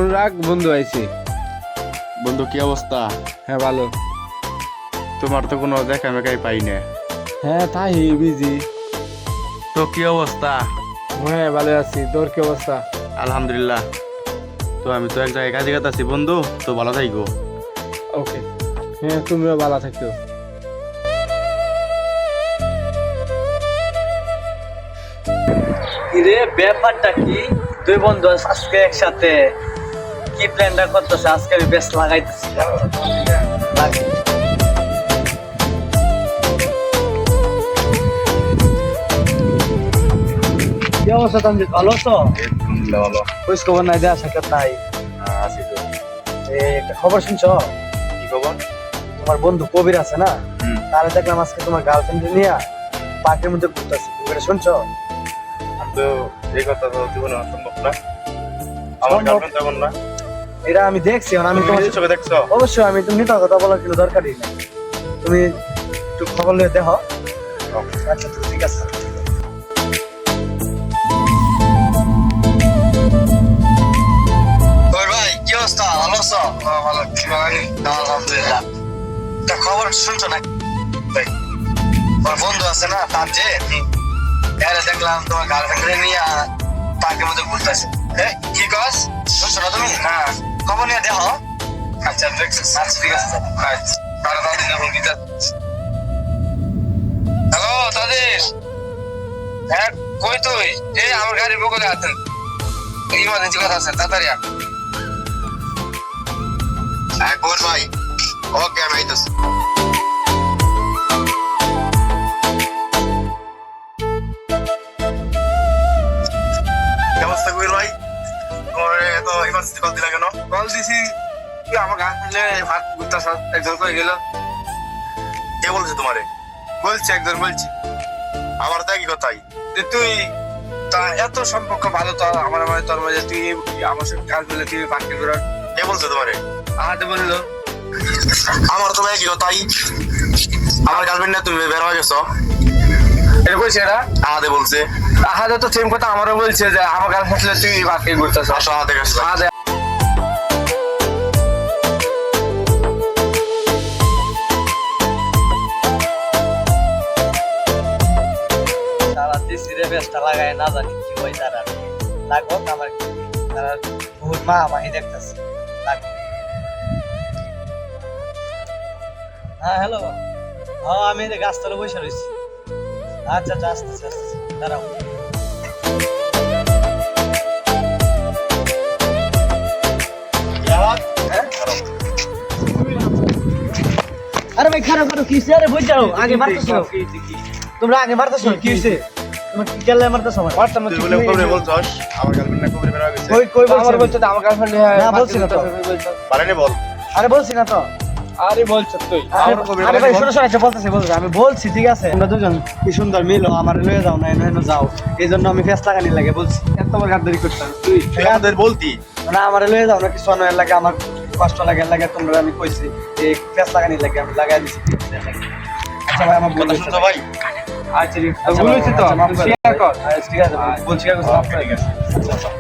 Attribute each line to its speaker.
Speaker 1: রাগ বন্ধু আইছি।
Speaker 2: বন্ধু কি অবস্থা?
Speaker 1: হ্যাঁ ভালো।
Speaker 2: তোমার তো কোনো দেখা মেকাই পাই না।
Speaker 1: হ্যাঁ তাই বিজি।
Speaker 2: তো কি অবস্থা?
Speaker 1: হ্যাঁ ভালো আছি, তোর কি অবস্থা?
Speaker 2: আলহামদুলিল্লাহ। তো আমি তো এক জায়গায় কাজে আছি বন্ধু, তো ভালো থাইকো।
Speaker 1: ওকে। হ্যাঁ তুমিও ভালো থাকো।
Speaker 3: কিরে ব্যাপারটা কি? দুই বন্ধু আজকে একসাথে কি প্ল্যানটা করতেছে? আজকে আমি বেশ লাগাইতেছি। কি অবস্থা তানজিৎ, ভালো আছো?
Speaker 2: ভালো
Speaker 3: খোঁজ খবর নাই, দেয়া সাক্ষাৎ নাই।
Speaker 2: আছি তো।
Speaker 3: একটা খবর শুনছো?
Speaker 2: কি খবর?
Speaker 3: তোমার বন্ধু কবির আছে না,
Speaker 2: হুম।
Speaker 3: তাহলে দেখলাম আজকে তোমার গার্লফ্রেন্ড নিয়ে পার্কের মধ্যে ঘুরতেছে। তুমি এটা শুনছো?
Speaker 2: আমি তো এই কথা তো জীবনে সম্ভব না। আমার
Speaker 3: সম্ভব?
Speaker 2: গার্লফ্রেন্ড তেমন না।
Speaker 3: এটা আমি দেখছি, আমি
Speaker 2: তুমি
Speaker 3: তোমার
Speaker 2: নিজের চোখে দেখছো?
Speaker 3: অবশ্যই আমি তুমি মিথ্যা কথা বলার কোনো দরকারই নেই। তুমি একটু খবর নিয়ে দেখো। আচ্ছা ঠিক আছে। ওই ভাই কি অবস্থা, ভালো আছো? ভালো আছি ভাই, আলহামদুলিল্লাহ। তা খবর শুনছো না ভাই? ওর বন্ধু আছে না, তার যে দেখলাম তোমার গার্লফ্রেন্ড নিয়ে পার্কের মধ্যে ঘুরতেছে। কি কাজ শুনছো না তুমি? হ্যাঁ, খবর নিয়ে দেখো। আচ্ছা দেখছি। আচ্ছা ঠিক আছে। তাড়াতাড়ি যখন দিতে। হ্যালো তাদের, হ্যাঁ কই তুই? এই আমার গাড়ির বগলে আছেন, ইমার্জেন্সি কথা আছে, তাড়াতাড়ি আয়। হ্যাঁ কোন ভাই? ওকে আমি আইতেছি।
Speaker 2: কি অবস্থা কবির ভাই? তোমার এত ইমার্জেন্সি কল দিলা কেন?
Speaker 4: কল দিছি কি আমার গার্লফ্রেন্ডে ভাত ঘুরতেছ, একজন কই গেল।
Speaker 2: কে বলছে তোমারে?
Speaker 4: বলছে একজন, বলছি
Speaker 2: আমার তো একই কথাই।
Speaker 4: যে তুই তা এত সম্পর্ক ভালো তো আমার মানে তোর মাঝে, তুই আমার সাথে গার্লফ্রেন্ডে তুই পার্কে ঘোরার
Speaker 2: কে বলছে তোমারে?
Speaker 4: আহাতে বললো।
Speaker 2: আমার তো একই কথাই। আমার গার্লফ্রেন্ড না, তুমি বের হয়ে গেছো।
Speaker 4: এটা বলছে এরা
Speaker 2: আহাদে বলছে।
Speaker 4: আহাতে তো সেম কথা আমারও বলছে যে আমার গার্লফ্রেন্ড তুই পার্কে ঘুরতেছ।
Speaker 2: আসো আহাদে গেছে।
Speaker 4: আহাতে
Speaker 3: তারা দেশিরে বেশটা লাগায় না জানি কি হয় তারা। লাগো আমার কি, তারা বহুত মা মাহি দেখতেছে। লাগো। হ্যাঁ হ্যালো। হ্যাঁ আমি এই গাছতলা বসে রয়েছি। আচ্ছা আচ্ছা আসতেছি আসতেছি, দাঁড়াও। আরে ভাই খারাপ করো কি হইছে? আরে বই যাও, আগে মারতেছো। তোমরা আগে মারতেছো, কি হইছে? তোমরা কি কেলে মারতেছো? আমার পারতাম না।
Speaker 2: তুই বলে কবরে বলছস, আমার গার্লফ্রেন্ড না কবরে বের হয়ে গেছে।
Speaker 3: কই কই বলছো?
Speaker 4: আমার বলছে তো আমার গার্লফ্রেন্ড
Speaker 3: না বলছি না তো।
Speaker 2: পারেনি বল।
Speaker 3: আরে বলছি না তো।
Speaker 1: আরে বলছ তুই?
Speaker 3: আরে ভাই শোনো শোনো, বলতেছি আমি বলছি ঠিক আছে। তোমরা দুজন কি সুন্দর মিলো, আমার লয়ে যাও না, এনে যাও। এই জন্য আমি ফেস লাগানি লাগে বলছি। এত তোমার গাদ্দারি করতাম তুই।
Speaker 2: তুই আমাদের বলতি।
Speaker 3: না আমার লয়ে যাও না, কিছু অন্যের লাগে, আমার কষ্ট লাগে লাগে। তোমরা আমি কইছি এই ফেস লাগানি লাগে, আমি লাগাই দিছি। আচ্ছা ভাই আমার ভুল
Speaker 2: কথা
Speaker 3: হয়েছে।
Speaker 2: শুনছো ভাই?
Speaker 3: আচ্ছা ঠিক আছে,
Speaker 1: ভুল হয়েছে তো,
Speaker 3: মাফ করে।
Speaker 1: শেয়ার কর।
Speaker 3: ঠিক আছে বলছি, মাফ করে।
Speaker 2: ঠিক আছে।
Speaker 3: আচ্ছা, আচ্ছা।